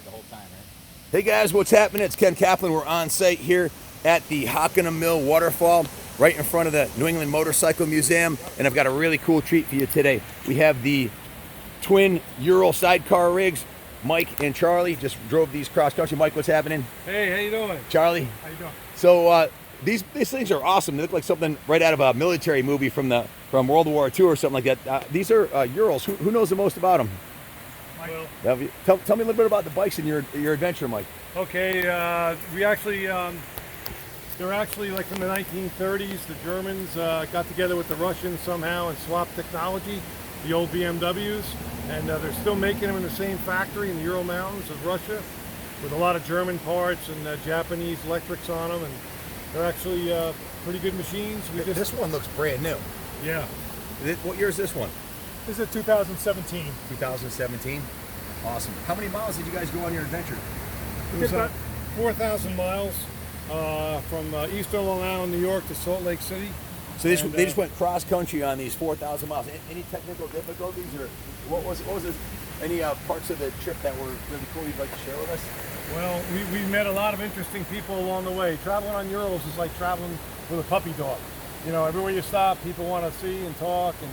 the whole time, right? Hey guys, what's happening? It's Ken Kaplan. We're on site here at the Hockenham Mill waterfall, right in front of the New England Motorcycle Museum, and I've got a really cool treat for you today. We have the twin Ural sidecar rigs. Mike and Charlie just drove these cross country. Mike, what's happening? Hey, how you doing? Charlie? How you doing? So these things are awesome. They look like something right out of a military movie from World War II or something like that. These are Urals. Who knows the most about them? Well, Tell me a little bit about the bikes and your adventure, Mike. okay, we actually, they're actually like from the 1930s. The Germans got together with the Russians somehow and swapped technology, the old BMWs, and they're still making them in the same factory in the Ural Mountains of Russia with a lot of German parts and Japanese electrics on them, and they're actually pretty good machines. This one looks brand new. Yeah. What year is this one? This is 2017. 2017. Awesome. How many miles did you guys go on your adventure? It was about 4,000 miles from eastern Long Island, New York to Salt Lake City. So they just went cross country on these 4,000 miles. Any technical difficulties, or what was it? Any parts of the trip that were really cool you'd like to share with us? Well, we met a lot of interesting people along the way. Traveling on Urals is like traveling with a puppy dog. You know, everywhere you stop, people want to see and talk, and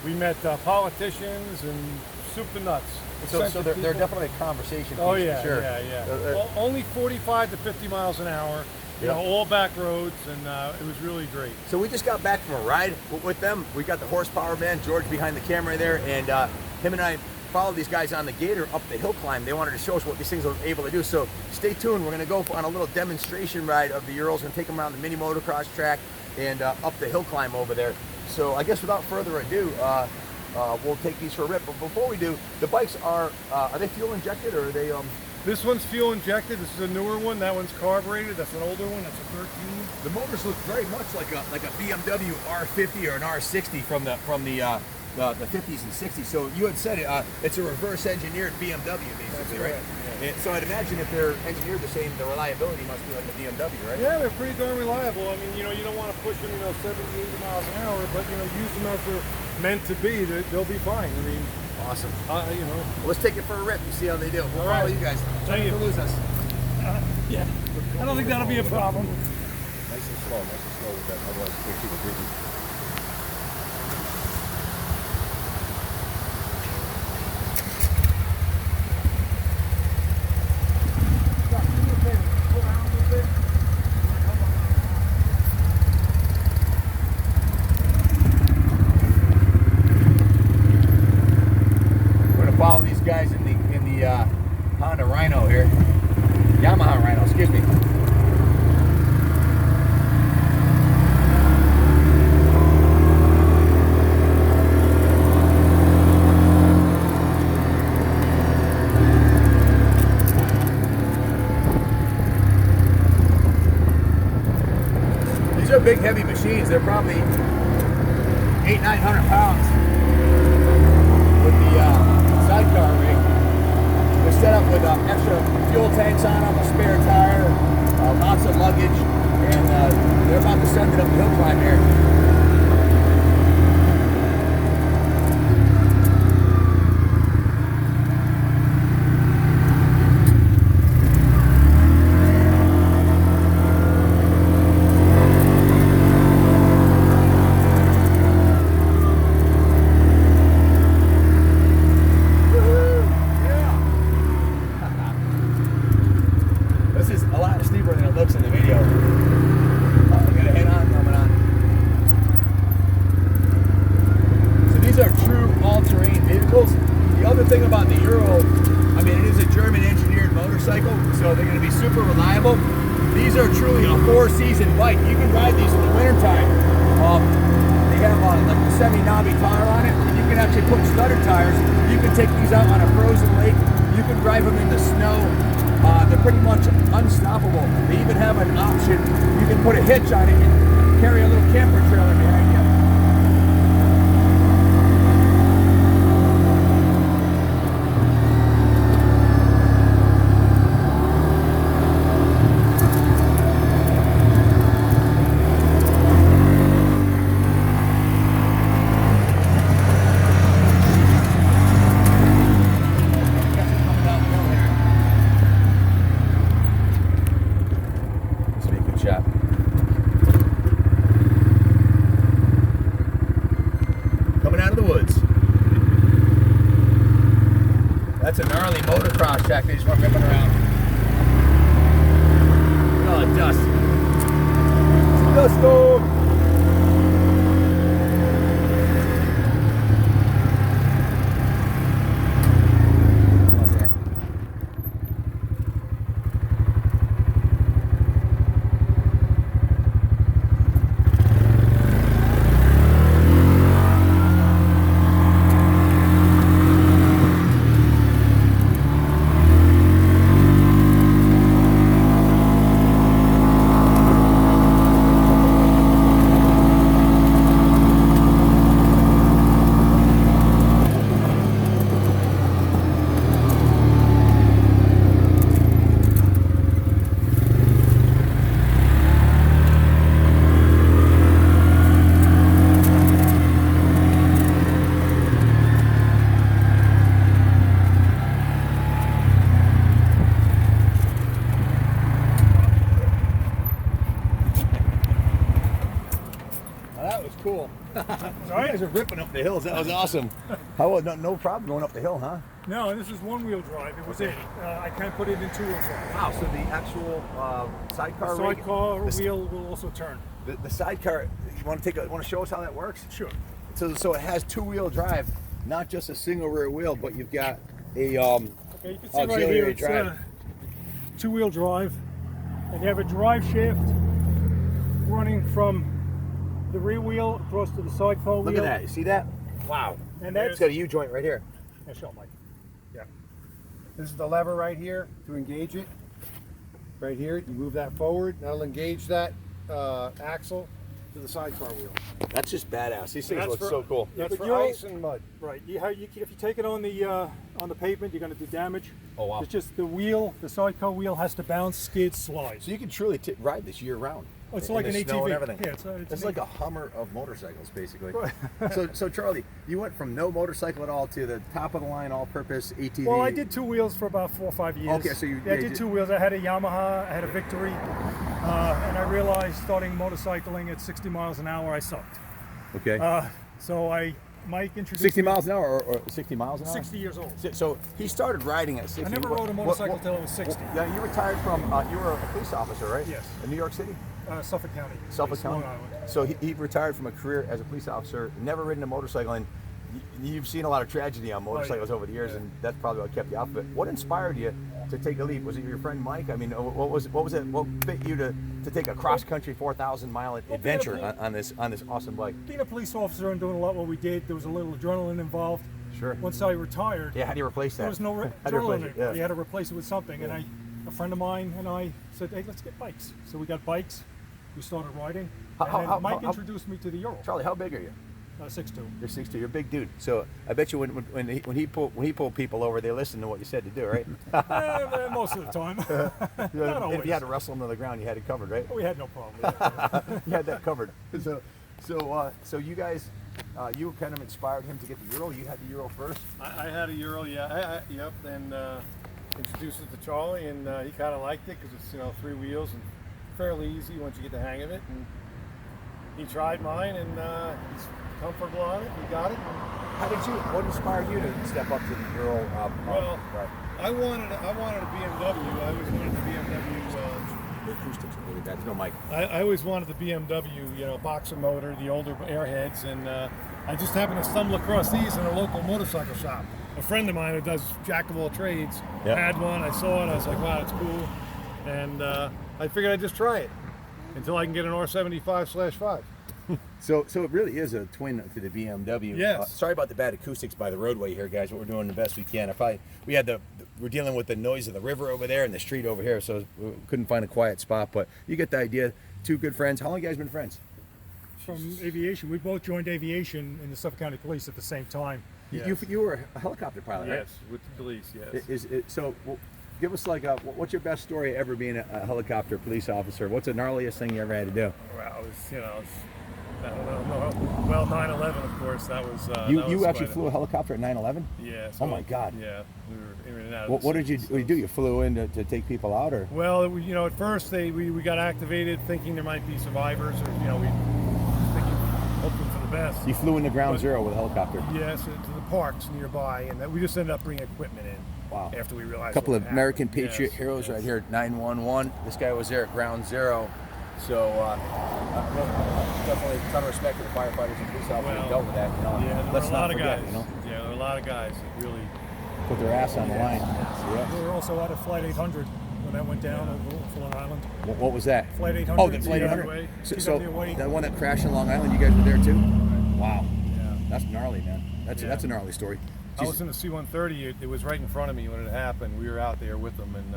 we met politicians and soup to nuts. So they're definitely a conversation piece, oh yeah, for sure. yeah. Only 45 to 50 miles an hour. You know, all back roads, and it was really great. So we just got back from a ride with them. We got the horsepower man, George, behind the camera there, and him and I followed these guys on the gator up the hill climb. They wanted to show us what these things are able to do. So stay tuned. We're going to go on a little demonstration ride of the Urals and take them around the mini motocross track and up the hill climb over there. So I guess without further ado, we'll take these for a rip. But before we do, the bikes are they fuel injected, or are they? This one's fuel injected. This is a newer one. That one's carbureted. That's an older one. That's a 13. The motors look very much like a BMW R50 or an R60 from the 50s and 60s. So you had said it's a reverse engineered BMW, basically, right? Yeah. And so I'd imagine if they're engineered the same, the reliability must be like a BMW, right? Yeah, they're pretty darn reliable. I mean, you know, you don't want to push them, 70, 80 miles an hour, but use them as they're meant to be. They'll be fine. I mean, awesome. Well, let's take it for a rip and see how they do. We'll follow you guys. Thank you. To lose us. Yeah, I don't think that'll be a problem. Nice and slow with that. Otherwise, people breathing. Follow these guys in the Honda Rhino here, Yamaha Rhino, excuse me. These are big, heavy machines. They're probably 800-900 pounds with the sidecar rig. They're set up with extra fuel tanks on them, a spare tire, lots of luggage, and they're about to send it up the hill climb here. Looks in the video. We got a head-on coming on. So these are true all-terrain vehicles. The other thing about the Ural, I mean, it is a German-engineered motorcycle, so they're going to be super reliable. These are truly a four-season bike. You can ride these in the wintertime. They have like a semi-knobby tire on it. You can actually put studded tires. You can take these out on a frozen lake. You can drive them in the snow. They're pretty much unstoppable. They even have an option. You can put a hitch on it and carry a little camper trailer behind you. cross track. They just went ripping around. Look at all the dust. Dust storm. Cool. You guys are ripping up the hills. That was awesome. How no problem going up the hill, huh? No, this is one-wheel drive. It was it. I can't put it in two-wheel drive. Wow. So the actual sidecar. The sidecar wheel will also turn. The sidecar. You want to show us how that works? Sure. So it has two-wheel drive, not just a single rear wheel, but you've got a okay, you can see right here it's two-wheel drive, and you have a drive shaft running from the rear wheel across to the sidecar wheel. Look at that. You see that? Wow. And that's got a U-joint right here. Yeah, show Mike. Yeah. This is the lever right here to engage it. Right here, you move that forward. That'll engage that axle to the sidecar wheel. That's just badass. These things look so cool. That's for Ural, ice and mud. Right. If you take it on the pavement, you're going to do damage. Oh wow. It's just the wheel, the sidecar wheel has to bounce, skid, slide. So you can truly ride this year round. Oh, it's like an ATV. And everything. Yeah, it's like a Hummer of motorcycles, basically. so Charlie, you went from no motorcycle at all to the top of the line, all-purpose ATV. Well, I did two wheels for about 4 or 5 years. Okay, so I did two wheels. I had a Yamaha, I had a Victory, and I realized starting motorcycling at 60 miles an hour, I sucked. Okay. So Mike introduced 60 me. miles an hour or 60 miles an hour? 60 years old. So he started riding at 60. I never rode a motorcycle until I was 60. Yeah, you retired from, you were a police officer, right? Yes. In New York City? Suffolk County. Suffolk County. Long Island. So he retired from a career as a police officer, never ridden a motorcycle, and you've seen a lot of tragedy on motorcycles over the years, and that's probably what kept you off of it. What inspired you to take a leap? Was it your friend Mike? I mean, what fit you to take a cross country 4,000-mile adventure on this awesome bike? Being a police officer and doing a lot what we did, there was a little adrenaline involved. Sure. Once I retired, yeah, how do you replace that? there was no adrenaline. You had to replace it with something, and a friend of mine and I said, hey, let's get bikes. So we got bikes. We started riding. Mike introduced me to the Ural. Charlie, how big are you? 6'2". You're 6'2". You're a big dude. So I bet you when he pulled people over, they listened to what you said to do, right? Most of the time. Not always. If you had to wrestle them to the ground, you had it covered, right? We had no problem. You had that covered. So you guys, you kind of inspired him to get the Ural. You had the Ural first. I had a Ural, yeah. Yep. And introduced it to Charlie, and he kind of liked it because it's 3 wheels and fairly easy once you get the hang of it. And he tried mine, and he's comfortable on it. We got it. What inspired you to step up to the Ural? Well, right. I wanted a BMW. I always wanted the BMW. The acoustics are really bad. There's no mic. I always wanted the BMW, boxer motor, the older airheads, and I just happened to stumble across these in a local motorcycle shop. A friend of mine who does jack of all trades had one. I saw it. I was like, wow, that's cool. And I figured I'd just try it until I can get an R75/5. So it really is a twin to the BMW. Yes. Sorry about the bad acoustics by the roadway here, guys. But we're doing the best we can. We're dealing with the noise of the river over there and the street over here, so we couldn't find a quiet spot. But you get the idea. Two good friends. How long have you guys been friends? From aviation. We both joined aviation in the Suffolk County Police at the same time. Yes. You were a helicopter pilot, right? Yes, with the police. Yes. Give us what's your best story ever being a helicopter police officer? What's the gnarliest thing you ever had to do? Well, I don't know. Well, 9/11, of course. That was. You actually flew a helicopter at 9/11? Yeah. Oh my God. Yeah, we were in and out. What did you do? You flew in to take people out, or? Well, at first we got activated thinking there might be survivors, or we thinking, hoping for the best. You flew into ground zero with a helicopter? Yes, to the parks nearby, and we just ended up bringing equipment in. Wow. after we realized A couple what of American happened. Patriot Yes, heroes yes. right here. 911. This guy was there at Ground Zero. So definitely a ton of respect to the firefighters and police officers who dealt with that. You know, Yeah, there let's were a not lot of forget. guys. You know, Yeah, there were a lot of guys that really. put their ass on the line. Yeah. We were also out of Flight 800 when that went down over Fulton Island. What was that? Flight 800. Oh, the Flight TWA. 800. So TWA. that one that crashed in Long Island, you guys were there too? Wow. Yeah. That's gnarly, man. That's Yeah. a gnarly story. I was in the C-130. It was right in front of me when it happened. We were out there with them, and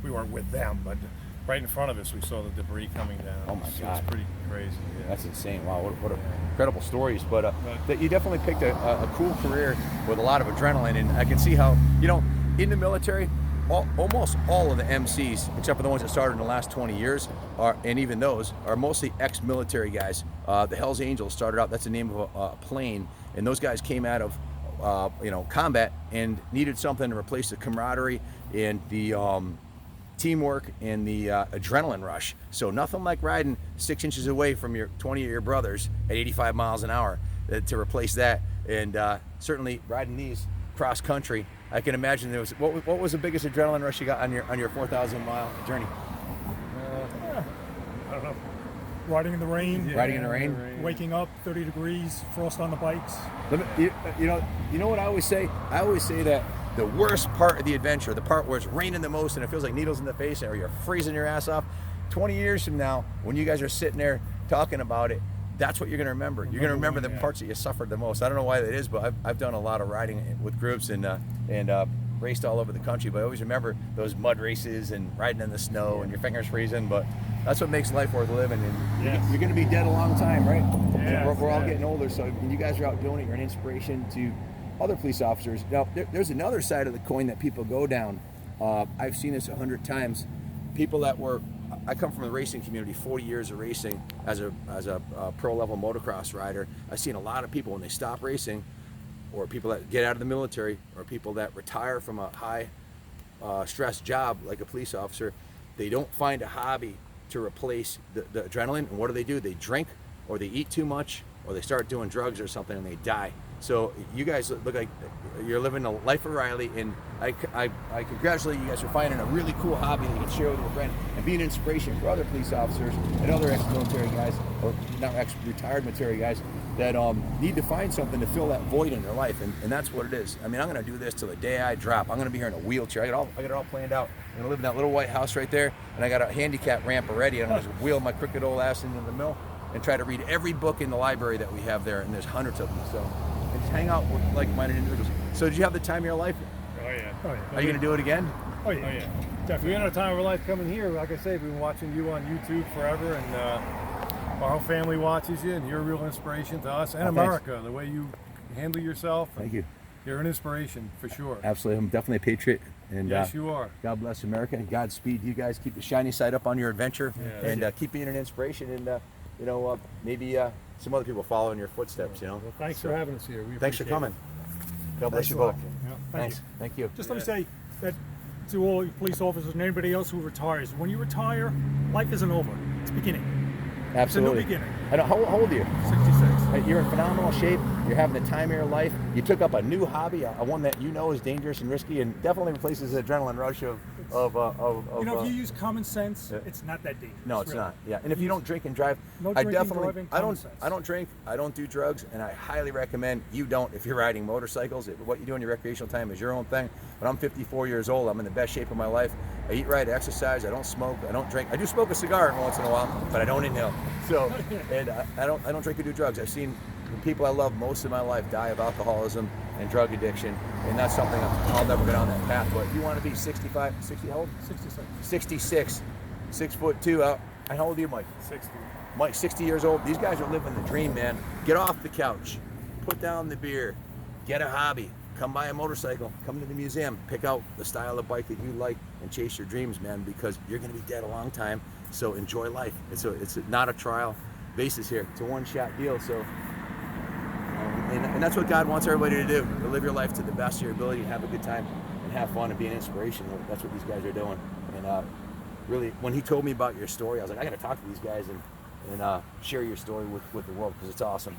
we weren't with them, but right in front of us, we saw the debris coming down. Oh, my So God. It's pretty crazy. Yeah. That's insane. Wow, what incredible stories. But that you definitely picked a cool career with a lot of adrenaline, and I can see how, you know, in the military, almost all of the MCs, except for the ones that started in the last 20 years, and even those, are mostly ex-military guys. The Hells Angels started out, that's the name of a plane, and those guys came out of combat and needed something to replace the camaraderie and the teamwork and the adrenaline rush. So nothing like riding 6 inches away from your 20 of your brothers at 85 miles an hour to replace that. And certainly riding these cross country, I can imagine there was what was the biggest adrenaline rush you got on your 4,000 mile journey? I don't know. Riding in the rain. Yeah, Riding in the rain? Waking up, 30 degrees, frost on the bikes. You know what I always say? I always say that the worst part of the adventure, the part where it's raining the most and it feels like needles in the face or you're freezing your ass off, 20 years from now, when you guys are sitting there talking about it, that's what you're going to remember. You're going to remember the parts that you suffered the most. I don't know why that is, but I've done a lot of riding with groups and raced all over the country, but I always remember those mud races and riding in the snow and your fingers freezing, but that's what makes life worth living. And Yes. you're going to be dead a long time, right? Yes, We're all yes. getting older, so when you guys are out doing it, you're an inspiration to other police officers. Now, there's another side of the coin that people go down. I've seen this 100 times. People that I come from the racing community, 40 years of racing as a pro level motocross rider. I've seen a lot of people when they stop racing, or people that get out of the military, or people that retire from a high stress job like a police officer, they don't find a hobby to replace the adrenaline. And what do? They drink, or they eat too much, or they start doing drugs or something and they die. So you guys look like you're living a life of Riley, and I congratulate you guys for finding a really cool hobby that you can share with your friend and be an inspiration for other police officers and other ex-military guys, or not ex-retired military guys, that need to find something to fill that void in their life, and that's what it is. I mean, I'm going to do this till the day I drop. I'm going to be here in a wheelchair. I got it all planned out. I'm going to live in that little white house right there, and I got a handicap ramp already. I'm going to just wheel my crooked old ass into the mill and try to read every book in the library that we have there, and there's hundreds of them. So, and just hang out with like-minded individuals. So, did you have the time of your life? Oh yeah. Oh, yeah. Are you going to do it again? Oh, yeah. Oh yeah. Definitely. We had a time of our life coming here. Like I say, we've been watching you on YouTube forever, and our whole family watches you, and you're a real inspiration to us and Oh, thanks. America. The way you handle yourself. Thank you. You're an inspiration for sure. Absolutely. I'm definitely a patriot. And Yes, you are. God bless America and Godspeed. You guys keep the shiny side up on your adventure, Yeah. and keep being an inspiration. And maybe some other people follow in your footsteps. You know. Well, thanks So, for having us here. We Thanks for appreciate coming. God bless Thanks you a lot. both. Yeah, Thanks. you. Thank you. Just let me say that to all police officers and anybody else who retires, when you retire, life isn't over. It's beginning. Absolutely. It's a new beginning. I know. How old are you? 66. You're in phenomenal shape. You're having the time of your life. You took up a new hobby, one that you know is dangerous and risky, and definitely replaces the adrenaline rush of You know, if you use common sense, yeah. it's not that dangerous. No, it's really. not. Yeah, and if you don't drink and drive, No I drinking, definitely driving, I common sense. don't drink. I don't do drugs, and I highly recommend you don't if you're riding motorcycles. What you do in your recreational time is your own thing. But I'm 54 years old. I'm in the best shape of my life. I eat right, exercise. I don't smoke. I don't drink. I do smoke a cigar once in a while, but I don't inhale. So, and I don't drink or do drugs. I've seen the people I love most of my life die of alcoholism and drug addiction, and that's something I'll never go down that path. But if you want to be 65, 60, how old? 66. 66, 6'2". How old are you, Mike? 60. Mike, 60 years old. These guys are living the dream, man. Get off the couch, put down the beer, get a hobby, come buy a motorcycle, come to the museum, pick out the style of bike that you like, and chase your dreams, man, because you're going to be dead a long time. So enjoy life. It's not a trial basis here. It's a one-shot deal. So, and that's what God wants everybody to do: to live your life to the best of your ability, and have a good time, and have fun, and be an inspiration. That's what these guys are doing. And really, when he told me about your story, I was like, I got to talk to these guys and share your story with the world, because it's awesome.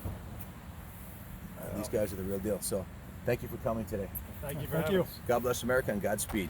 These guys are the real deal. So Thank you for coming today. Thank you for Thank having you. us. God bless America and Godspeed.